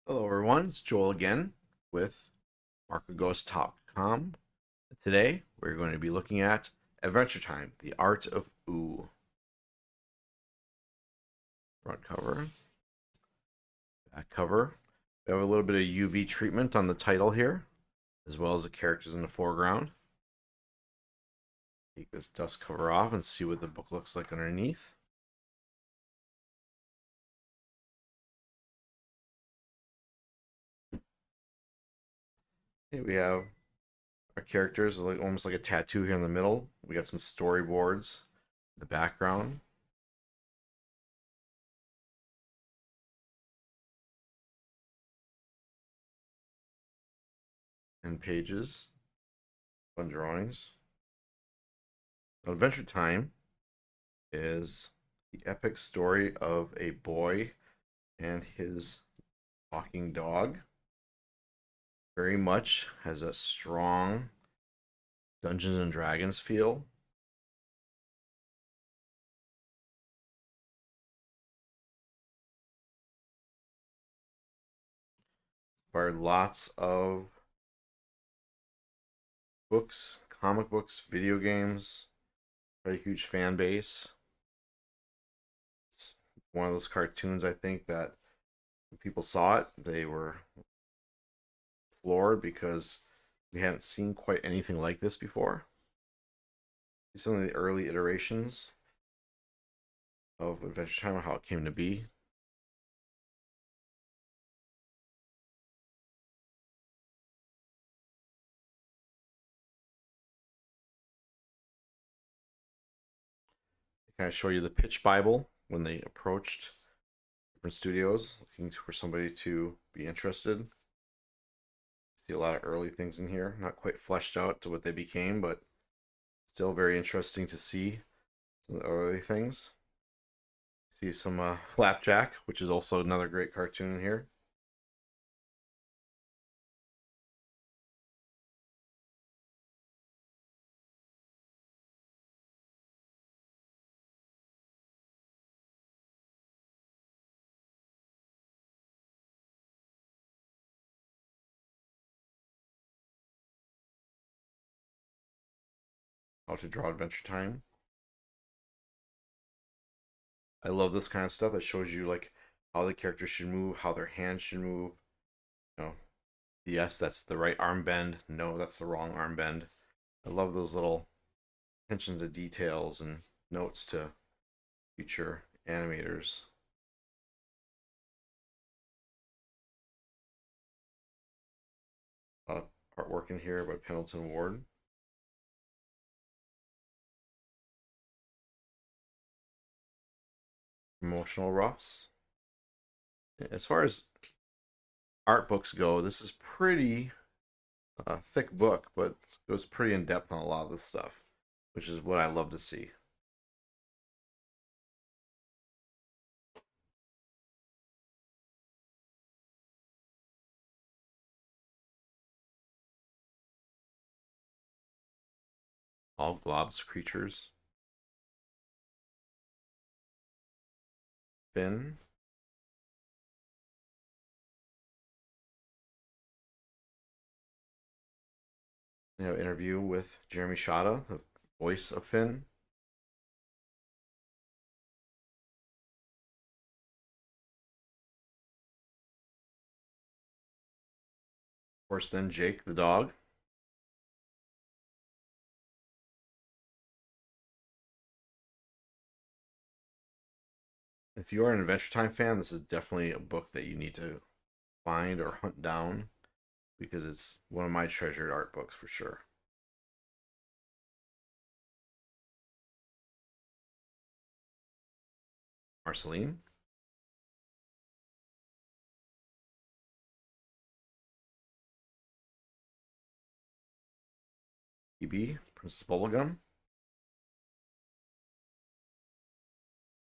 Hello, everyone. It's Joel again with MarcoGhostTalk.com. Today, we're going to be looking at Adventure Time, The Art of Ooo. Front cover, back cover. We have a little bit of UV treatment on the title here, as well as the characters in the foreground. Take this dust cover off and see what the book looks like underneath. Okay, we have our characters, like almost like a tattoo here in the middle. We got some storyboards in the background. And pages, fun drawings. Adventure Time is the epic story of a boy and his talking dog. Very much has a strong Dungeons and Dragons feel. Inspired lots of books, comic books, video games. Very huge fan base. It's one of those cartoons I think that when people saw it, they were floored because we hadn't seen quite anything like this before. Some of the early iterations of Adventure Time and how it came to be. Kind of show you the pitch Bible when they approached different studios looking for somebody to be interested. See a lot of early things in here, not quite fleshed out to what they became, but still very interesting to see some of the early things. See some Flapjack, which is also another great cartoon in here. How to Draw Adventure Time. I love this kind of stuff that shows you like how the characters should move, how their hands should move. You know, yes, that's the right arm bend. No, that's the wrong arm bend. I love those little attention to details and notes to future animators. A lot of artwork in here by Pendleton Ward. Emotional roughs. As far as art books go, this is pretty thick book, but it goes pretty in depth on a lot of this stuff, which is what I love to see. All globs creatures. Finn. We have an interview with Jeremy Shada, the voice of Finn. Of course, then Jake the dog. If you are an Adventure Time fan, this is definitely a book that you need to find or hunt down because it's one of my treasured art books for sure. Marceline. EB, Princess Bubblegum.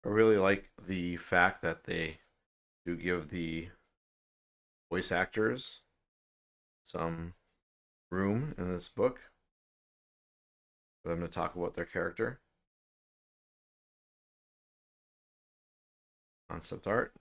I really like the fact that they do give the voice actors some room in this book for them to talk about their character. Concept art.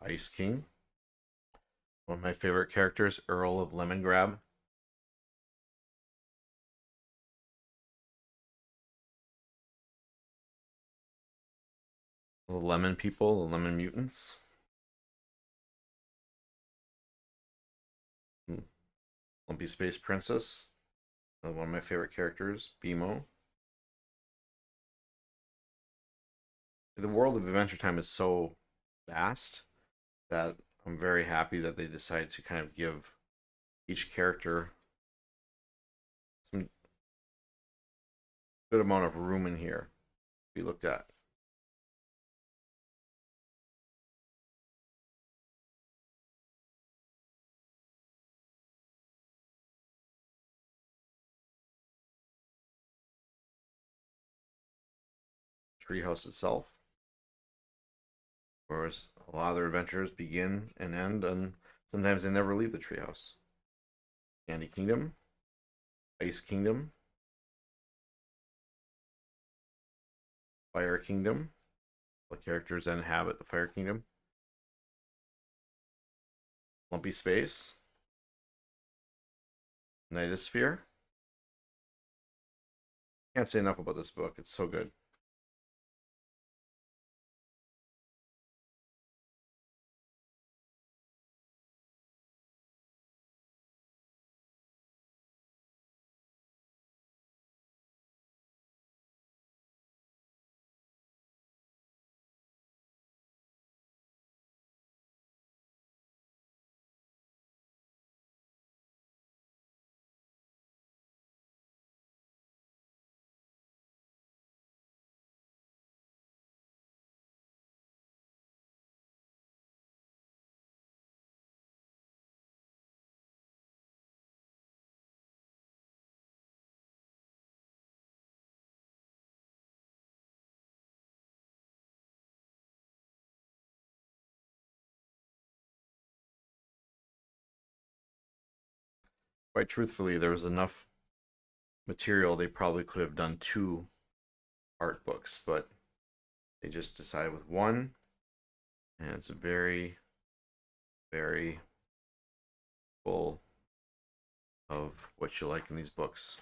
Ice King. One of my favorite characters, Earl of Lemongrab. The lemon people, the lemon mutants. Lumpy Space Princess. One of my favorite characters, BMO. The world of Adventure Time is so vast that I'm very happy that they decided to kind of give each character some good amount of room in here to be looked at. Treehouse itself, whereas a lot of their adventures begin and end, and sometimes they never leave the treehouse. Candy Kingdom, Ice Kingdom, Fire Kingdom. The characters that inhabit the Fire Kingdom. Lumpy Space, Nightosphere. Can't say enough about this book. It's so good. Quite truthfully, there was enough material they probably could have done 2 art books, but they just decided with 1, and it's very, very full of what you like in these books.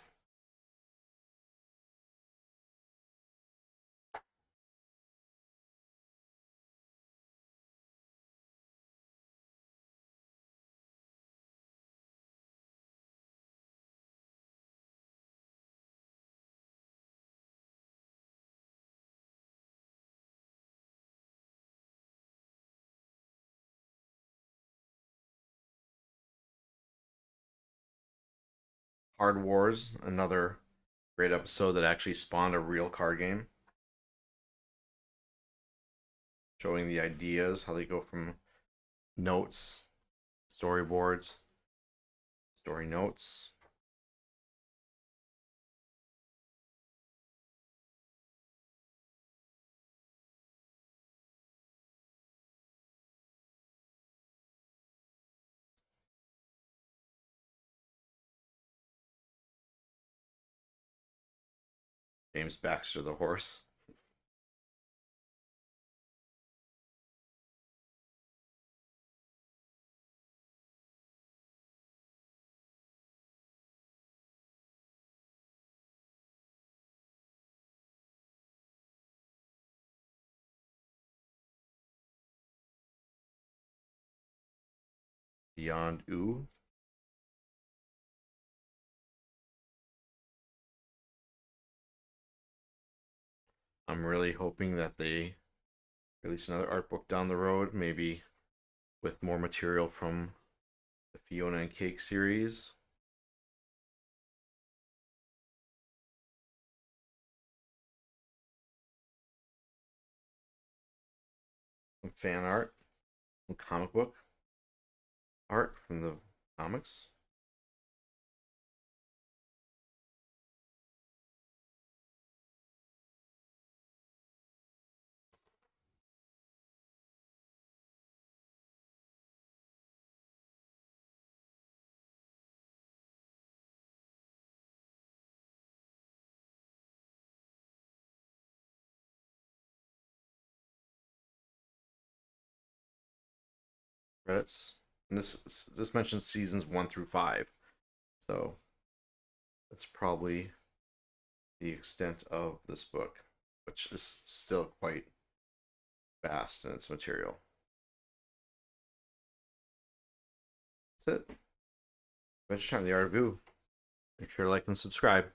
Hard Wars, another great episode that actually spawned a real card game, showing the ideas, how they go from notes, storyboards, story notes. James Baxter the horse. Beyond Ooo. I'm really hoping that they release another art book down the road, maybe with more material from the Fiona and Cake series. Some fan art, some comic book art from the comics. credits. And this mentions seasons 1 through 5. So that's probably the extent of this book, which is still quite vast in its material. That's it. Adventure Time, the Art of Ooo. Make sure to like and subscribe.